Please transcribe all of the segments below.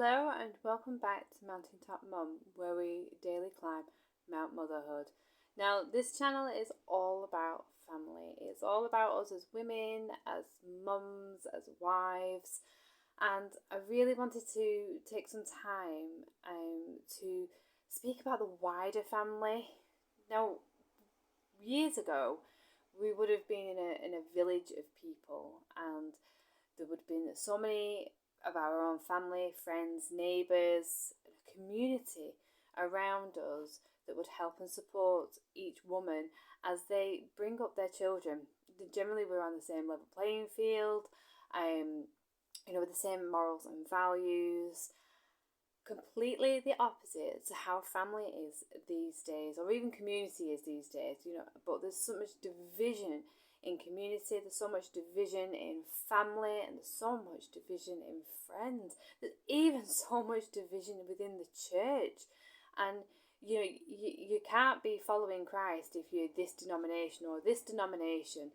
Hello and welcome back to Mountaintop Mum, where we daily climb Mount Motherhood. Now, this channel is all about family. It's all about us as women, as mums, as wives, and I really wanted to take some time to speak about the wider family. Now, years ago, we would have been in a village of people, and there would have been so many of our own family, friends, neighbours, a community around us that would help and support each woman as they bring up their children. Generally, we're on the same level playing field, with the same morals and values. Completely the opposite to how family is these days, or even community is these days, but there's so much division in community, there's so much division in family, and there's so much division in friends. There's even so much division within the church. And you can't be following Christ if you're this denomination or this denomination.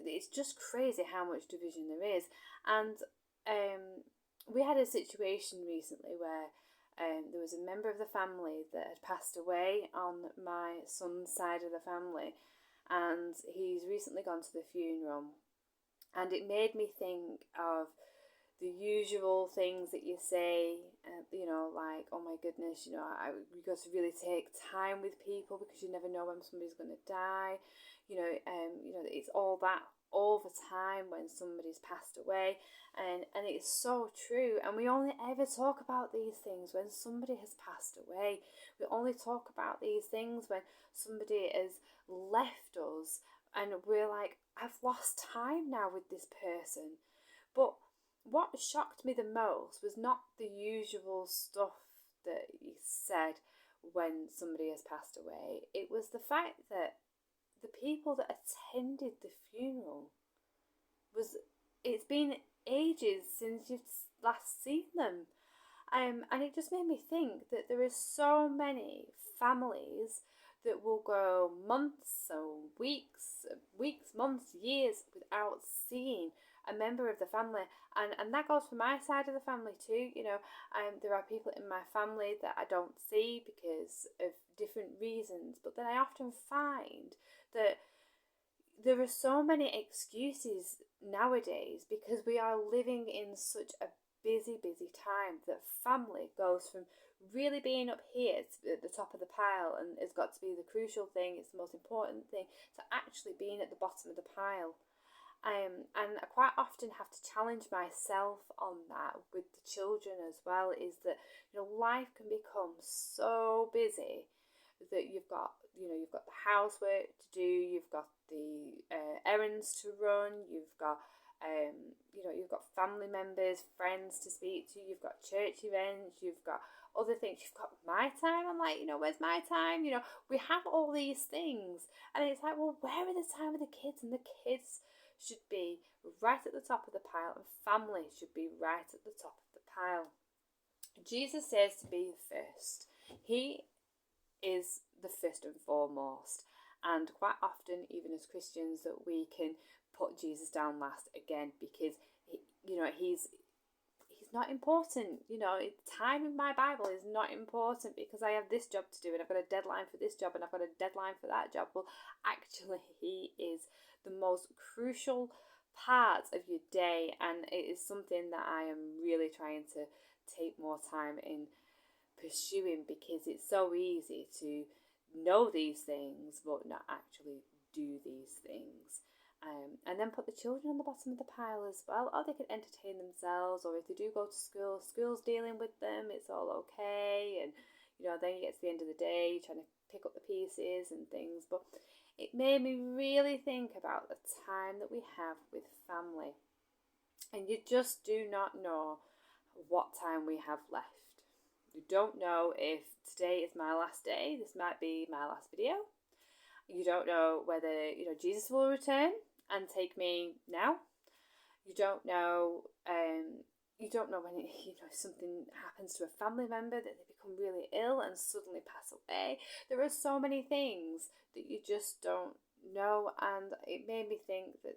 It's just crazy how much division there is. And we had a situation recently where there was a member of the family that had passed away on my son's side of the family, and he's recently gone to the funeral. And it made me think of the usual things that you say, like, oh my goodness, you got to really take time with people because you never know when somebody's going to die. It's all that all the time when somebody's passed away, and it's so true. And we only ever talk about these things when somebody has passed away. We only talk about these things when somebody has left us, and we're like, I've lost time now with this person. But what shocked me the most was not the usual stuff that he said when somebody has passed away. It was the fact that the people that attended the funeral it's been ages since you've last seen them. And it just made me think that there are so many families that will go months or weeks, months, years without seeing a member of the family. And that goes for my side of the family too. There are people in my family that I don't see because of different reasons, but then I often find that there are so many excuses nowadays because we are living in such a busy time that family goes from really being up here at the top of the pile and it's got to be the crucial thing, it's the most important thing, to actually being at the bottom of the pile. And I quite often have to challenge myself on that with the children as well, is that life can become so busy that you've got the housework to do, you've got the errands to run, you've got you've got family members, friends to speak to, you've got church events, you've got other things, you've got my time. I'm like, where's my time? We have all these things, and it's like, well, where are the time with the kids? And the kids should be right at the top of the pile, and family should be right at the top of the pile. Jesus says to be the first. He is the first and foremost, and quite often, even as Christians, that we can put Jesus down last again because he's not important. Time in my Bible is not important because I have this job to do and I've got a deadline for this job and I've got a deadline for that job. Well, actually, he is the most crucial part of your day, and it is something that I am really trying to take more time in pursuing, because it's so easy to know these things but not actually do these things. And then put the children on the bottom of the pile as well. Or they can entertain themselves, or if they do go to school's dealing with them, it's all okay. And then you get to the end of the day, you're trying to pick up the pieces and things. But it made me really think about the time that we have with family, and you just do not know what time we have left. You don't know if today is my last day. This might be my last video. You don't know whether Jesus will return and take me now. You don't know. You don't know when something happens to a family member, that they become really ill and suddenly pass away. There are so many things that you just don't know, and it made me think that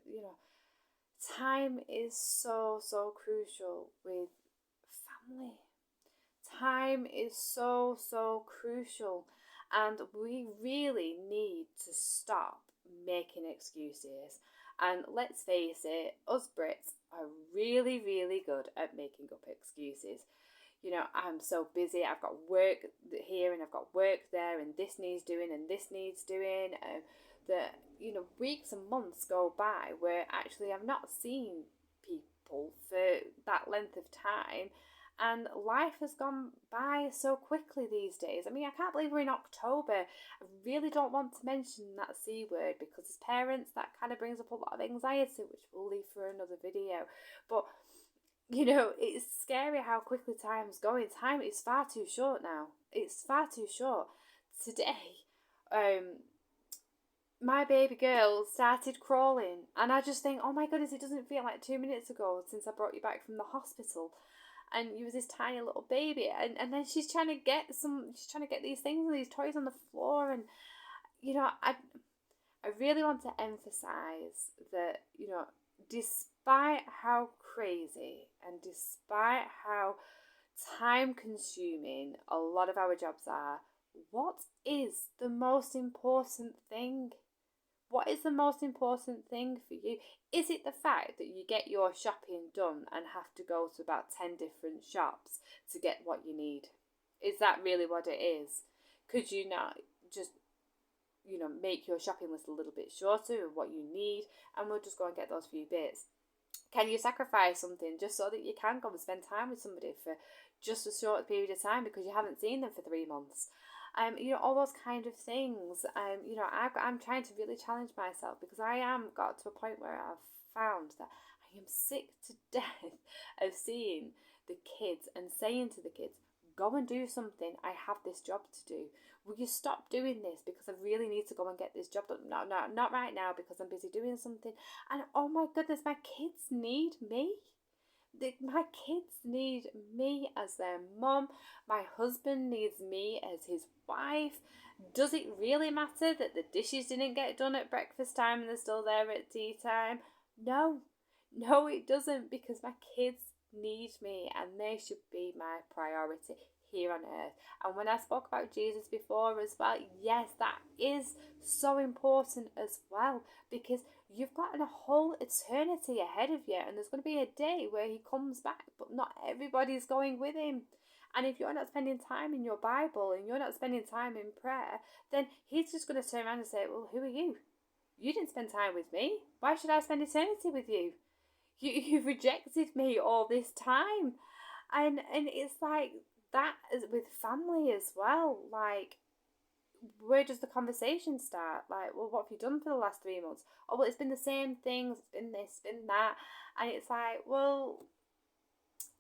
time is so crucial with family. time is so, so crucial, and we really need to stop making excuses. And let's face it, us Brits are really, really good at making up excuses. I'm so busy, I've got work here and I've got work there, and this needs doing and this needs doing. That, weeks and months go by where actually I've not seen people for that length of time. And life has gone by so quickly these days. I mean, I can't believe we're in October. I really don't want to mention that C word because as parents, that kind of brings up a lot of anxiety, which we'll leave for another video. But it's scary how quickly time's going. Time is far too short now. It's far too short. Today, my baby girl started crawling, and I just think, oh my goodness, it doesn't feel like 2 minutes ago since I brought you back from the hospital, and you was this tiny little baby, and then she's trying to get these things and these toys on the floor, and I really want to emphasize that, despite how crazy and despite how time consuming a lot of our jobs are, what is the most important thing? What is the most important thing for you? Is it the fact that you get your shopping done and have to go to about 10 different shops to get what you need? Is that really what it is? Could you not just, make your shopping list a little bit shorter of what you need, and we'll just go and get those few bits? Can you sacrifice something just so that you can go and spend time with somebody for just a short period of time because you haven't seen them for 3 months? All those kind of things. I'm trying to really challenge myself because I am got to a point where I've found that I am sick to death of seeing the kids and saying to the kids, go and do something. I have this job to do. Will you stop doing this because I really need to go and get this job done? No, not right now because I'm busy doing something. And oh my goodness, my kids need me. My kids need me as their mum. My husband needs me as his wife. Does it really matter that the dishes didn't get done at breakfast time and they're still there at tea time? No, it doesn't, because my kids need me and they should be my priority here on earth. And when I spoke about Jesus before as well, yes, that is so important as well, because you've got a whole eternity ahead of you, and there's going to be a day where he comes back, but not everybody's going with him. And if you're not spending time in your Bible and you're not spending time in prayer, then he's just going to turn around and say, well, who are you? You didn't spend time with me. Why should I spend eternity with you? You've rejected me all this time. And it's like that is with family as well. Like, where does the conversation start? Like, well, what have you done for the last 3 months? Oh, well, it's been the same things, it's been this, been that. And it's like, well,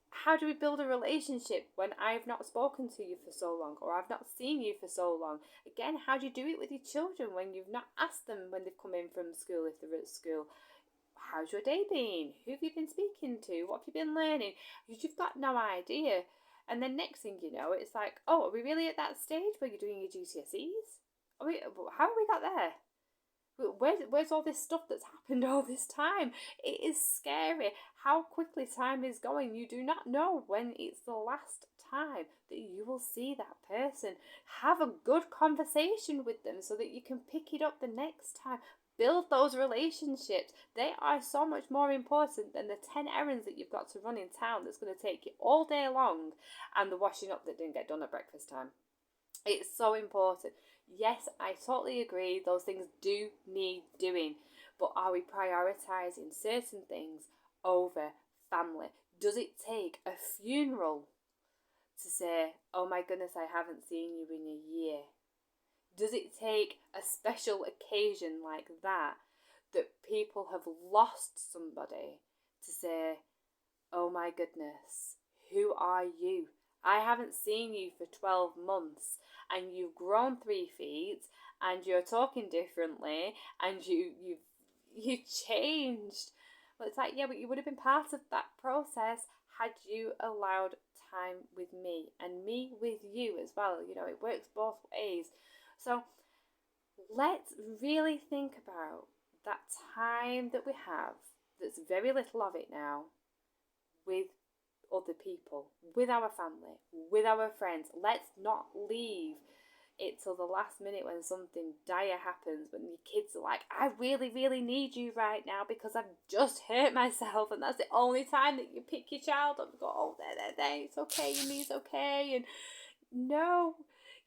how do we build a relationship when I've not spoken to you for so long, or I've not seen you for so long? Again, how do you do it with your children when you've not asked them when they've come in from school, if they're at school? How's your day been? Who have you been speaking to? What have you been learning? You've got no idea. And then next thing you know, it's like, oh, are we really at that stage where you're doing your GCSEs? How have we got there? Where's all this stuff that's happened all this time? It is scary how quickly time is going. You do not know when it's the last time that you will see that person. Have a good conversation with them so that you can pick it up the next time. Build those relationships. They are so much more important than the 10 errands that you've got to run in town that's going to take you all day long, and the washing up that didn't get done at breakfast time. It's so important. Yes, I totally agree. Those things do need doing. But are we prioritising certain things over family? Does it take a funeral to say, oh my goodness, I haven't seen you in a year? Does it take a special occasion like that people have lost somebody to say, oh my goodness, who are you? I haven't seen you for 12 months and you've grown 3 feet and you're talking differently and you changed. Well, it's like, yeah, but you would have been part of that process had you allowed time with me and me with you as well. It works both ways. So let's really think about that time that we have, that's very little of it now, with other people, with our family, with our friends. Let's not leave it till the last minute when something dire happens, when your kids are like, I really, really need you right now because I've just hurt myself, and that's the only time that you pick your child up and go, oh, there, it's okay, your knee's okay. And no,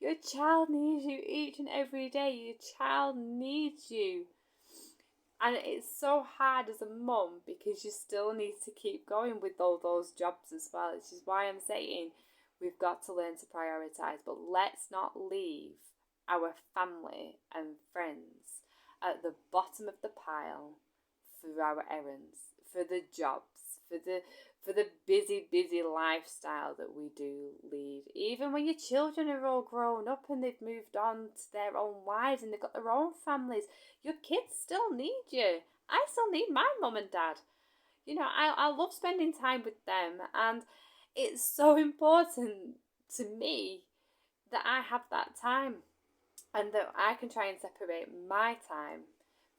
your child needs you each and every day. Your child needs you. And it's so hard as a mum because you still need to keep going with all those jobs as well, which is why I'm saying we've got to learn to prioritise. But let's not leave our family and friends at the bottom of the pile for our errands, for the jobs, for the busy lifestyle that we do lead. Even when your children are all grown up and they've moved on to their own lives and they've got their own families, your kids still need you. I still need my mum and dad. You know, I love spending time with them, and it's so important to me that I have that time and that I can try and separate my time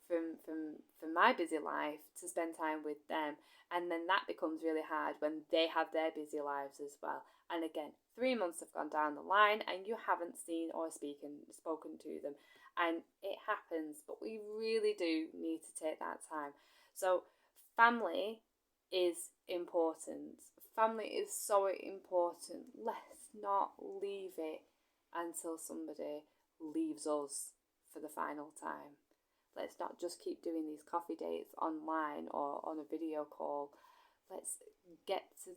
from my busy life to spend time with them. And then that becomes really hard when they have their busy lives as well. And again, 3 months have gone down the line and you haven't seen or spoken to them. And it happens, but we really do need to take that time. So family is important. Family is so important. Let's not leave it until somebody leaves us for the final time. Let's not just keep doing these coffee dates online or on a video call. Let's get to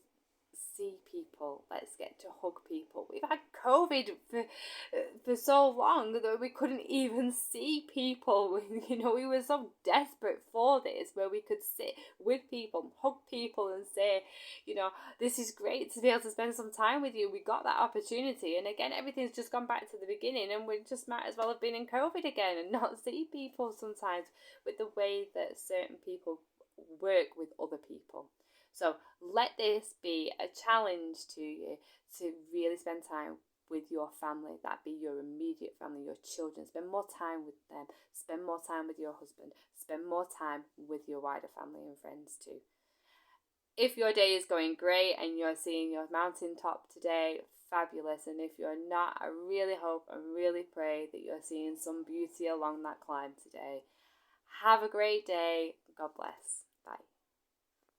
see people. Let's get to hug people. We've had COVID for so long that we couldn't even see people. You know, we were so desperate for this, where we could sit with people, hug people and say, you know, this is great to be able to spend some time with you. We got that opportunity. And again, everything's just gone back to the beginning, and we just might as well have been in COVID again and not see people sometimes with the way that certain people work with other people. So let this be a challenge to you to really spend time with your family. That be your immediate family, your children. Spend more time with them. Spend more time with your husband. Spend more time with your wider family and friends too. If your day is going great and you're seeing your mountaintop today, fabulous. And if you're not, I really hope and really pray that you're seeing some beauty along that climb today. Have a great day. God bless.